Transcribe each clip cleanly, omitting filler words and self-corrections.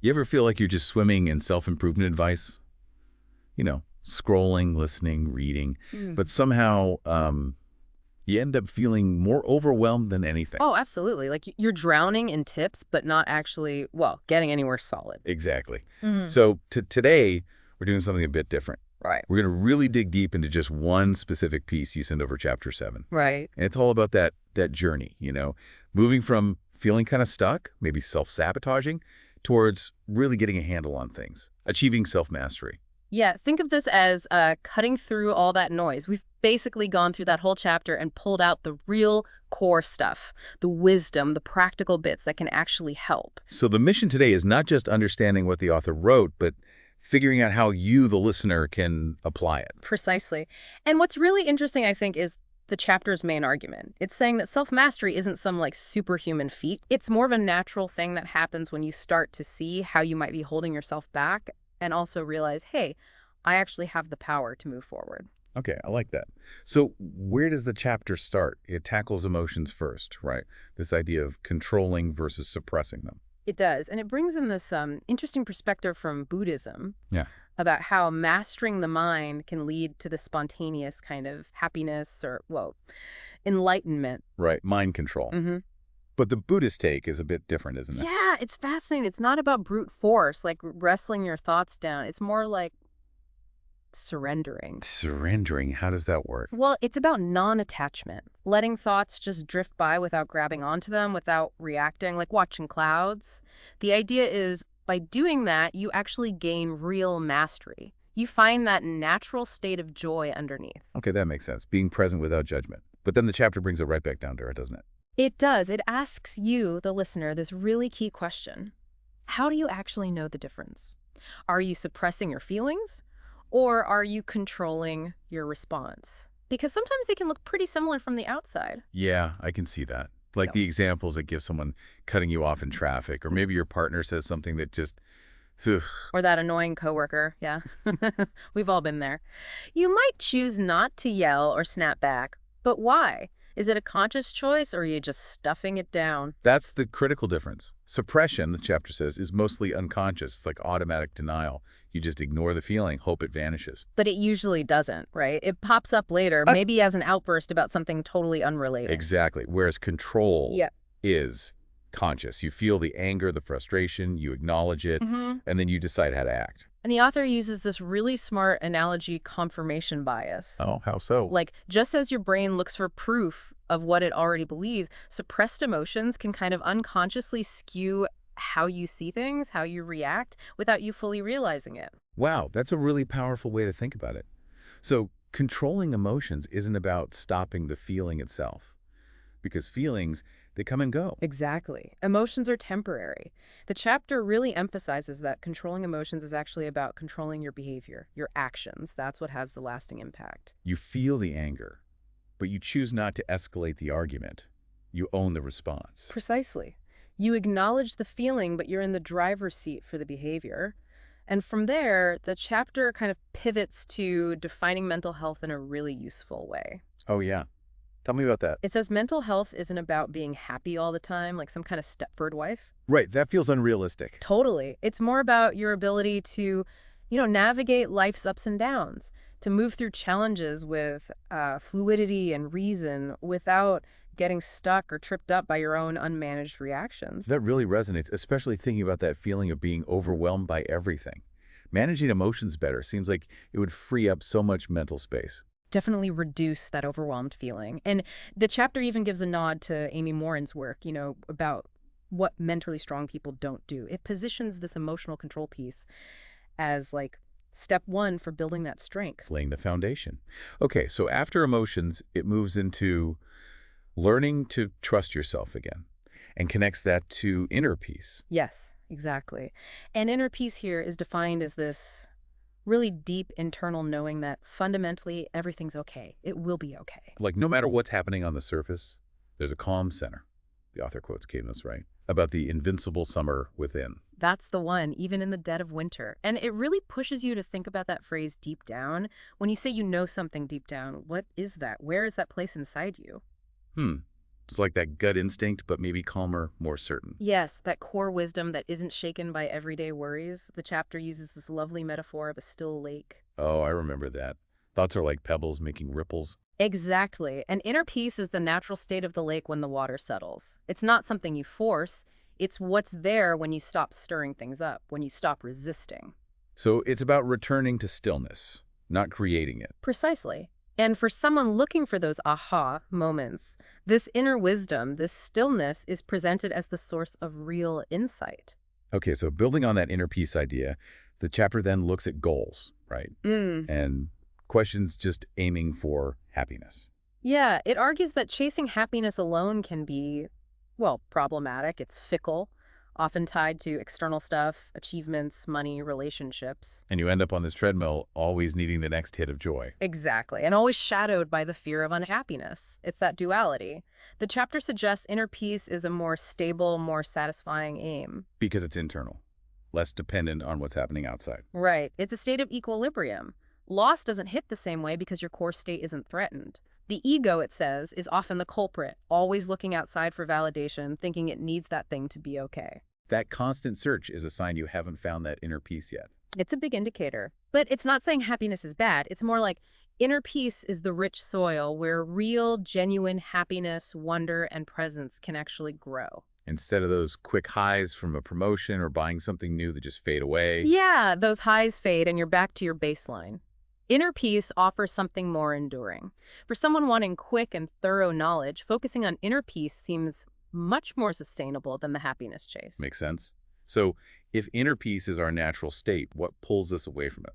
You ever feel like you're just swimming in self-improvement advice? Scrolling, listening, reading, Mm. but somehow you end up feeling more overwhelmed than anything. Oh, absolutely. Like you're drowning in tips, but not actually, well, getting anywhere solid. Exactly. Hmm. So today, we're doing something a bit different. Right. We're going to really dig deep into just one specific piece you send over chapter 7. Right. And it's all about that journey, moving from feeling kind of stuck, maybe self-sabotaging, towards really getting a handle on things, achieving self-mastery. Yeah, think of this as cutting through all that noise. We've basically gone through that whole chapter and pulled out the real core stuff, the wisdom, the practical bits that can actually help. So the mission today is not just understanding what the author wrote, but figuring out how you, the listener, can apply it. Precisely. And what's really interesting, I think, is the chapter's main argument. It's saying that self-mastery isn't some like superhuman feat. It's more of a natural thing that happens when you start to see how you might be holding yourself back and also realize, hey, I actually have the power to move forward. Okay, I like that. So where does the chapter start? It tackles emotions first, right? This idea of controlling versus suppressing them. It does. And it brings in this interesting perspective from Buddhism Yeah. about how mastering the mind can lead to the spontaneous kind of happiness or, well, enlightenment. Right, mind control. Hmm. But the Buddhist take is a bit different, isn't it? Yeah, it's fascinating. It's not about brute force, like wrestling your thoughts down. It's more like surrendering. Surrendering, how does that work? Well, it's about non-attachment, letting thoughts just drift by without grabbing onto them, without reacting, like watching clouds. The idea is by doing that, you actually gain real mastery. You find that natural state of joy underneath. Okay, that makes sense. Being present without judgment. But then the chapter brings it right back down to earth, doesn't it? It does. It asks you, the listener, this really key question. How do you actually know the difference? Are you suppressing your feelings? Or are you controlling your response? Because sometimes they can look pretty similar from the outside. Yeah, I can see that. Like Yep. the examples that give someone cutting you off in traffic, or maybe your partner says something that just, phew. Or that annoying coworker, yeah. We've all been there. You might choose not to yell or snap back, but why? Is it a conscious choice or are you just stuffing it down? That's the critical difference. Suppression, the chapter says, is mostly unconscious. It's like automatic denial. You just ignore the feeling, hope it vanishes. But it usually doesn't, right? It pops up later, Uh, maybe as an outburst about something totally unrelated. Exactly. Whereas control Yeah. is conscious. You feel the anger, the frustration, you acknowledge it, Hmm. and then you decide how to act. And the author uses this really smart analogy, confirmation bias. Oh, how so? Like, just as your brain looks for proof of what it already believes, suppressed emotions can kind of unconsciously skew how you see things, how you react, without you fully realizing it. Wow, that's a really powerful way to think about it. So controlling emotions isn't about stopping the feeling itself, because feelings, they come and go. Exactly. Emotions are temporary. The chapter really emphasizes that controlling emotions is actually about controlling your behavior, your actions. That's what has the lasting impact. You feel the anger, but you choose not to escalate the argument. You own the response. Precisely. You acknowledge the feeling, but you're in the driver's seat for the behavior. And from there, the chapter kind of pivots to defining mental health in a really useful way. Oh, yeah. Tell me about that. It says mental health isn't about being happy all the time, like some kind of Stepford wife. Right, that feels unrealistic. Totally. It's more about your ability to, navigate life's ups and downs, to move through challenges with fluidity and reason without getting stuck or tripped up by your own unmanaged reactions. That really resonates, especially thinking about that feeling of being overwhelmed by everything. Managing emotions better seems like it would free up so much mental space. Definitely reduce that overwhelmed feeling. And the chapter even gives a nod to Amy Morin's work, about what mentally strong people don't do. It positions this emotional control piece as like step one for building that strength. Laying the foundation. Okay, so after emotions, it moves into learning to trust yourself again and connects that to inner peace. Yes, exactly. And inner peace here is defined as this really deep internal knowing that fundamentally everything's okay. It will be okay. Like no matter what's happening on the surface, there's a calm center. The author quotes Cadmus, right? About the invincible summer within. That's the one, even in the dead of winter. And it really pushes you to think about that phrase deep down. When you say you know something deep down, what is that? Where is that place inside you? It's like that gut instinct, but maybe calmer, more certain. Yes, that core wisdom that isn't shaken by everyday worries. The chapter uses this lovely metaphor of a still lake. Oh, I remember that. Thoughts are like pebbles making ripples. Exactly. And inner peace is the natural state of the lake when the water settles. It's not something you force. It's what's there when you stop stirring things up, when you stop resisting. So it's about returning to stillness, not creating it. Precisely. And for someone looking for those aha moments, this inner wisdom, this stillness is presented as the source of real insight. Okay, so building on that inner peace idea, the chapter then looks at goals, right? And questions just aiming for happiness. Yeah, it argues that chasing happiness alone can be, well, problematic. It's fickle, often tied to external stuff, achievements, money, relationships. And you end up on this treadmill always needing the next hit of joy. Exactly, and always shadowed by the fear of unhappiness. It's that duality. The chapter suggests inner peace is a more stable, more satisfying aim. Because it's internal, less dependent on what's happening outside. Right. It's a state of equilibrium. Loss doesn't hit the same way because your core state isn't threatened. The ego, it says, is often the culprit, always looking outside for validation, thinking it needs that thing to be okay. That constant search is a sign you haven't found that inner peace yet. It's a big indicator. But it's not saying happiness is bad. It's more like inner peace is the rich soil where real, genuine happiness, wonder, and presence can actually grow. Instead of those quick highs from a promotion or buying something new that just fade away. Yeah, those highs fade and you're back to your baseline. Inner peace offers something more enduring. For someone wanting quick and thorough knowledge, focusing on inner peace seems much more sustainable than the happiness chase. Makes sense? So if inner peace is our natural state, what pulls us away from it?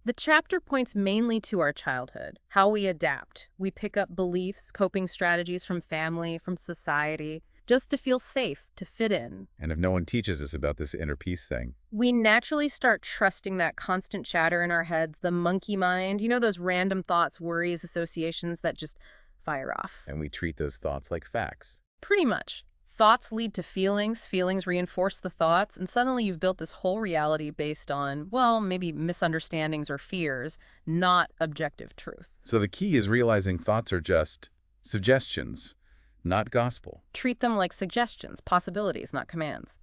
The chapter points mainly to our childhood, how we adapt. We pick up beliefs, coping strategies from family, from society, just to feel safe, to fit in. And if no one teaches us about this inner peace thing, We naturally start trusting that constant chatter in our heads, the monkey mind, those random thoughts, worries, associations that just fire off. and we treat those thoughts like facts. Pretty much. Thoughts lead to feelings, feelings reinforce the thoughts, and suddenly you've built this whole reality based on, well, maybe misunderstandings or fears, not objective truth. So the key is realizing thoughts are just suggestions, not gospel. Treat them like suggestions, possibilities, not commands.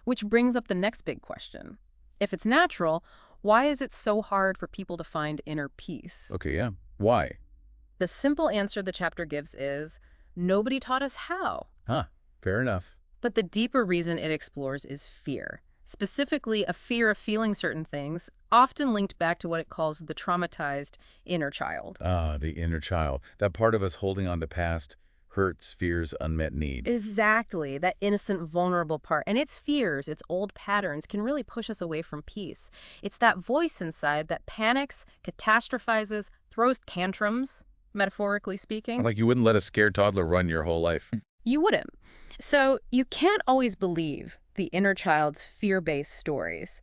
Which brings up the next big question. If it's natural, why is it so hard for people to find inner peace? Okay, yeah. Why? The simple answer the chapter gives is, nobody taught us how. Huh, fair enough. But the deeper reason it explores is fear. Specifically, a fear of feeling certain things, often linked back to what it calls the traumatized inner child. Ah, the inner child. That part of us holding on to past hurts, fears, unmet needs. Exactly, that innocent, vulnerable part. And its fears, its old patterns, can really push us away from peace. It's that voice inside that panics, catastrophizes, throws tantrums, metaphorically speaking. Like you wouldn't let a scared toddler run your whole life. You wouldn't. So you can't always believe the inner child's fear-based stories.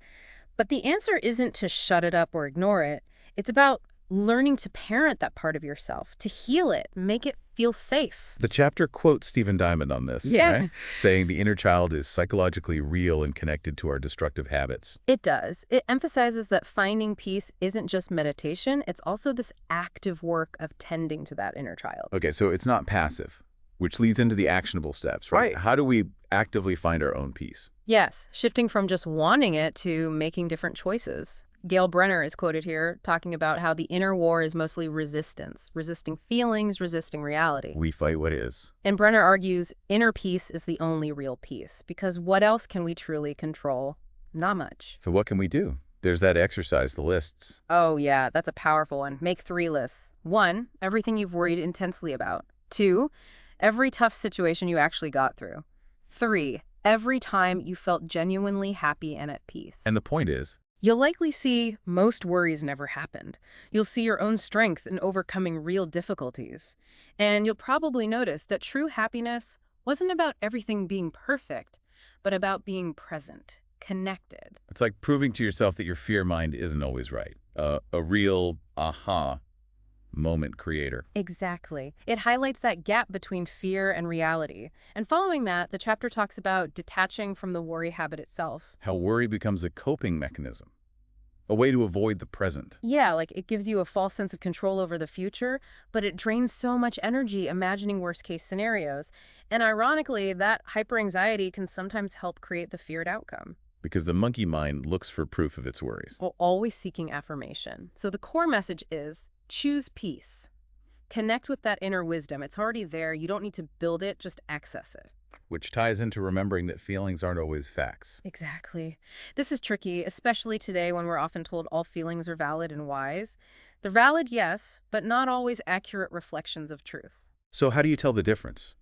But the answer isn't to shut it up or ignore it. It's about learning to parent that part of yourself, to heal it, make it feel safe. The chapter quotes Stephen Diamond on this, right? Saying the inner child is psychologically real and connected to our destructive habits. It does. It emphasizes that finding peace isn't just meditation, it's also this active work of tending to that inner child. Okay, so it's not passive, which leads into the actionable steps, right? Right. How do we actively find our own peace? Yes, shifting from just wanting it to making different choices. Gail Brenner is quoted here talking about how the inner war is mostly resistance, resisting feelings, resisting reality. We fight what is. And Brenner argues inner peace is the only real peace, because what else can we truly control? Not much. So what can we do? There's that exercise, the lists. Oh yeah, that's a powerful one. Make 3 lists. 1, everything you've worried intensely about. 2, every tough situation you actually got through. 3, every time you felt genuinely happy and at peace. And the point is, you'll likely see most worries never happened. You'll see your own strength in overcoming real difficulties. And you'll probably notice that true happiness wasn't about everything being perfect, but about being present, connected. it's like proving to yourself that your fear mind isn't always right. A real aha moment creator. Exactly. It highlights that gap between fear and reality. And following that, the chapter talks about detaching from the worry habit itself. How worry becomes a coping mechanism. a way to avoid the present. Yeah, like it gives you a false sense of control over the future, but it drains so much energy imagining worst-case scenarios. And ironically, that hyperanxiety can sometimes help create the feared outcome. Because the monkey mind looks for proof of its worries. While always seeking affirmation. So the core message is choose peace. Connect with that inner wisdom. It's already there. You don't need to build it, just access it. Which ties into remembering that feelings aren't always facts. Exactly. This is tricky, especially today when we're often told all feelings are valid and wise. They're valid, yes, but not always accurate reflections of truth. So how do you tell the difference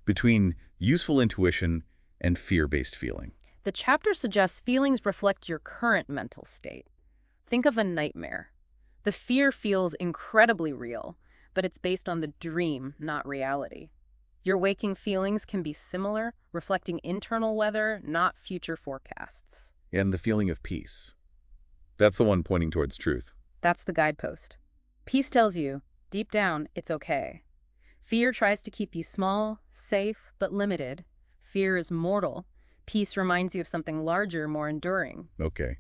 between useful intuition and fear-based feeling? The chapter suggests feelings reflect your current mental state. Think of a nightmare. The fear feels incredibly real, but it's based on the dream, not reality. Your waking feelings can be similar, reflecting internal weather, not future forecasts. And the feeling of peace. That's the one pointing towards truth. That's the guidepost. Peace tells you, deep down, it's okay. Fear tries to keep you small, safe, but limited. Fear is mortal. Peace reminds you of something larger, more enduring. Okay.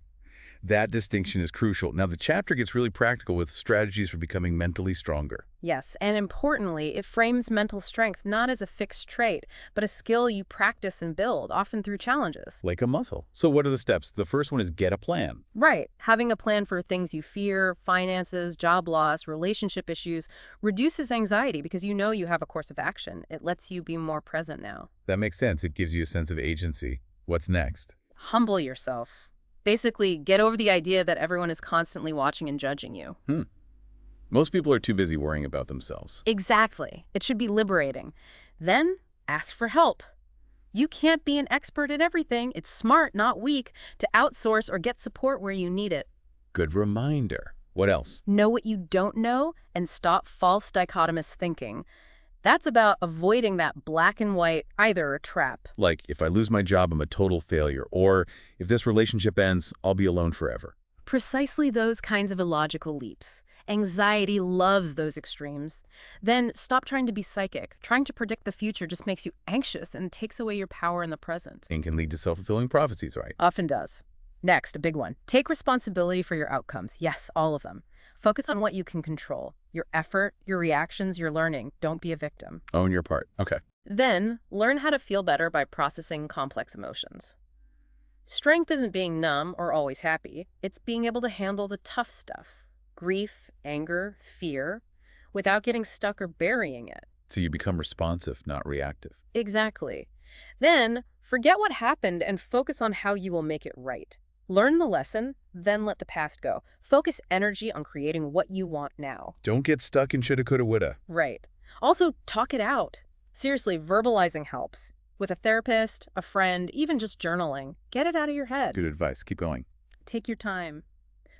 That distinction is crucial. Now, the chapter gets really practical with strategies for becoming mentally stronger. Yes, and importantly, it frames mental strength not as a fixed trait, but a skill you practice and build, often through challenges. Like a muscle. So what are the steps? The first one is get a plan. Right. Having a plan for things you fear, finances, job loss, relationship issues, reduces anxiety because you know you have a course of action. It lets you be more present now. That makes sense. It gives you a sense of agency. What's next? Humble yourself. Basically, get over the idea that everyone is constantly watching and judging you. Most people are too busy worrying about themselves. Exactly. It should be liberating. Then, ask for help. You can't be an expert at everything. It's smart, not weak, to outsource or get support where you need it. Good reminder. What else? Know what you don't know and stop false dichotomous thinking. That's about avoiding that black and white either trap. Like, if I lose my job, I'm a total failure. Or, if this relationship ends, I'll be alone forever. Precisely those kinds of illogical leaps. Anxiety loves those extremes. Then stop trying to be psychic. Trying to predict the future just makes you anxious and takes away your power in the present. And can lead to self-fulfilling prophecies, right? Often does. Next, a big one. Take responsibility for your outcomes. Yes, all of them. Focus on what you can control. Your effort, your reactions, your learning. Don't be a victim. Own your part. Okay. Then, learn how to feel better by processing complex emotions. Strength isn't being numb or always happy. It's being able to handle the tough stuff. Grief, anger, fear, without getting stuck or burying it. So you become responsive, not reactive. Exactly. Then, forget what happened and focus on how you will make it right. Learn the lesson, then let the past go. Focus energy on creating what you want now. Don't get stuck in shoulda, coulda, woulda. Right. Also, talk it out. Seriously, verbalizing helps. With a therapist, a friend, even just journaling. Get it out of your head. Good advice. Keep going. Take your time.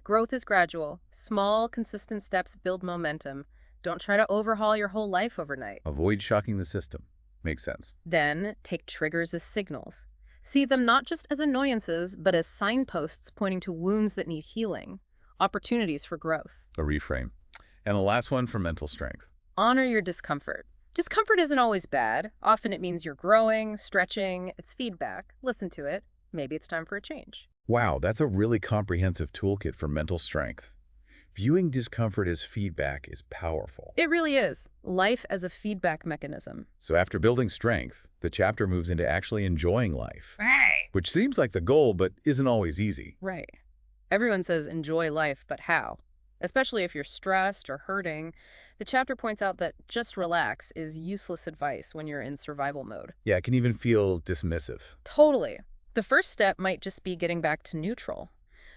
Growth is gradual. Small, consistent steps build momentum. Don't try to overhaul your whole life overnight. Avoid shocking the system. Makes sense. Then, take triggers as signals. See them not just as annoyances, but as signposts pointing to wounds that need healing, opportunities for growth. A reframe. And the last one for mental strength. Honor your discomfort. Discomfort isn't always bad. Often it means you're growing, stretching. It's feedback. Listen to it. Maybe it's time for a change. Wow, that's a really comprehensive toolkit for mental strength. Viewing discomfort as feedback is powerful. It really is. Life as a feedback mechanism. So after building strength, the chapter moves into actually enjoying life. Right. Which seems like the goal, but isn't always easy. Right. Everyone says enjoy life, but how? Especially if you're stressed or hurting. The chapter points out that just relax is useless advice when you're in survival mode. Yeah, it can even feel dismissive. Totally. The first step might just be getting back to neutral.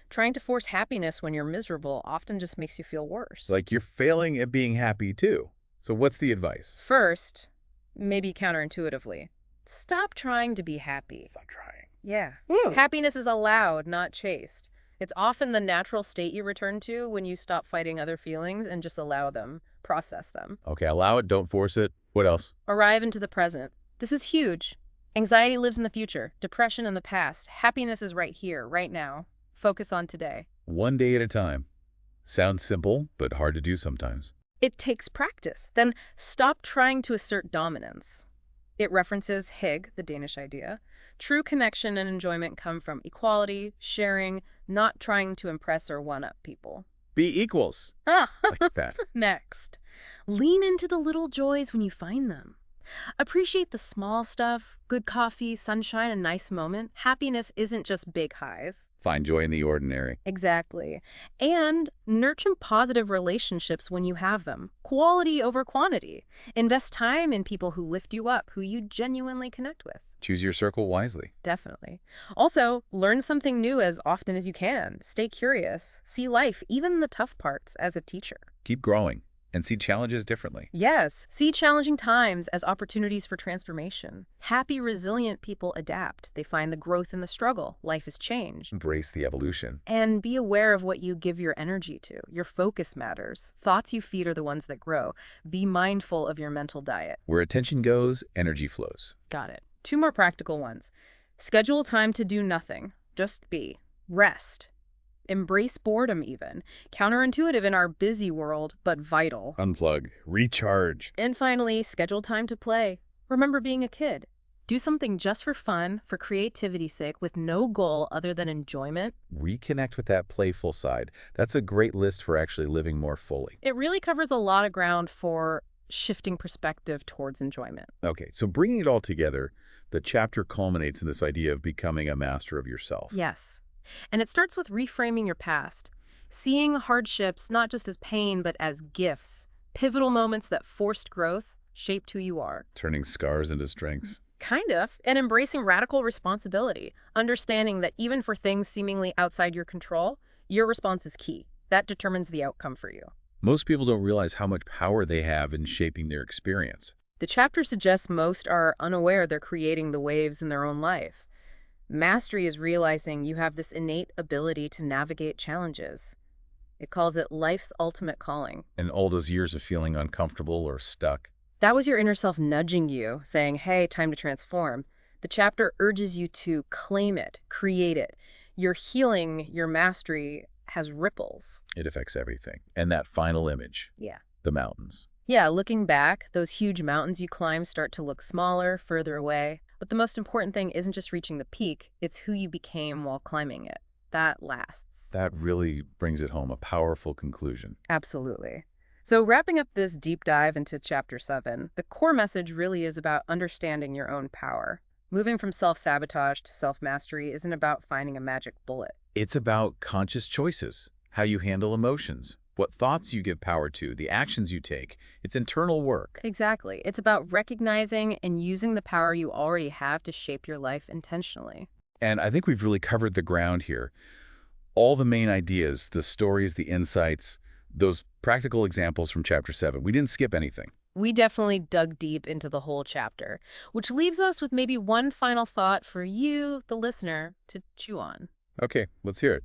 Trying to force happiness when you're miserable often just makes you feel worse. Like you're failing at being happy too. So what's the advice? First, maybe counterintuitively, stop trying to be happy. Stop trying. Yeah. Happiness is allowed, not chased. It's often the natural state you return to when you stop fighting other feelings and just allow them, process them. Okay, allow it, don't force it. What else? Arrive into the present. This is huge. Anxiety lives in the future, depression in the past. Happiness is right here, right now. Focus on today. One day at a time. Sounds simple, but hard to do sometimes. It takes practice. Then stop trying to assert dominance. It references Hygge, the Danish idea. True connection and enjoyment come from equality, sharing, not trying to impress or one-up people. Be equals. Ah, Like that. next. Lean into the little joys when you find them. Appreciate the small stuff, good coffee, sunshine, a nice moment. Happiness isn't just big highs. Find joy in the ordinary. Exactly. And nurture positive relationships when you have them. Quality over quantity. Invest time in people who lift you up, who you genuinely connect with. Choose your circle wisely. Definitely. Also, learn something new as often as you can. Stay curious. See life, even the tough parts, as a teacher. Keep growing and see challenges differently. Yes, see challenging times as opportunities for transformation. Happy, resilient people adapt. They find the growth in the struggle. Life is change. Embrace the evolution. And be aware of what you give your energy to. Your focus matters. Thoughts you feed are the ones that grow. Be mindful of your mental diet. Where attention goes, energy flows. Got it. 2 more practical ones. Schedule time to do nothing. Just be. Rest. Embrace boredom even. Counterintuitive in our busy world, but vital. Unplug. Recharge. And finally, schedule time to play. Remember being a kid. Do something just for fun, for creativity's sake, with no goal other than enjoyment. Reconnect with that playful side. That's a great list for actually living more fully. It really covers a lot of ground for shifting perspective towards enjoyment. Okay, so bringing it all together, the chapter culminates in this idea of becoming a master of yourself. Yes. And it starts with reframing your past. Seeing hardships not just as pain, but as gifts. Pivotal moments that forced growth, shaped who you are. Turning scars into strengths. Kind of. And embracing radical responsibility. Understanding that even for things seemingly outside your control, your response is key. That determines the outcome for you. Most people don't realize how much power they have in shaping their experience. The chapter suggests most are unaware they're creating the waves in their own life. Mastery is realizing you have this innate ability to navigate challenges. It calls it life's ultimate calling. And all those years of feeling uncomfortable or stuck. That was your inner self nudging you, saying, hey, time to transform. The chapter urges you to claim it, create it. Your healing, your mastery has ripples. It affects everything. And that final image. Yeah. The mountains. Yeah, looking back, those huge mountains you climb start to look smaller, further away. But the most important thing isn't just reaching the peak, it's who you became while climbing it. That lasts. That really brings it home, a powerful conclusion. Absolutely. So wrapping up this deep dive into Chapter 7, the core message really is about understanding your own power. Moving from self-sabotage to self-mastery isn't about finding a magic bullet. It's about conscious choices, how you handle emotions, what thoughts you give power to, the actions you take. It's internal work. Exactly. It's about recognizing and using the power you already have to shape your life intentionally. And I think we've really covered the ground here. All the main ideas, the stories, the insights, those practical examples from Chapter 7. We didn't skip anything. We definitely dug deep into the whole chapter, which leaves us with maybe one final thought for you, the listener, to chew on. Okay, let's hear it.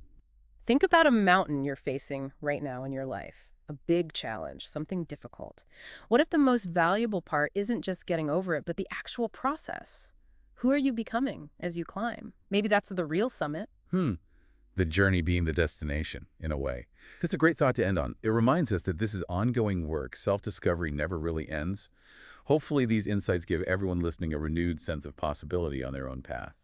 Think about a mountain you're facing right now in your life, a big challenge, something difficult. What if the most valuable part isn't just getting over it, but the actual process? Who are you becoming as you climb? Maybe that's the real summit. The journey being the destination, in a way. That's a great thought to end on. It reminds us that this is ongoing work. Self-discovery never really ends. Hopefully these insights give everyone listening a renewed sense of possibility on their own path.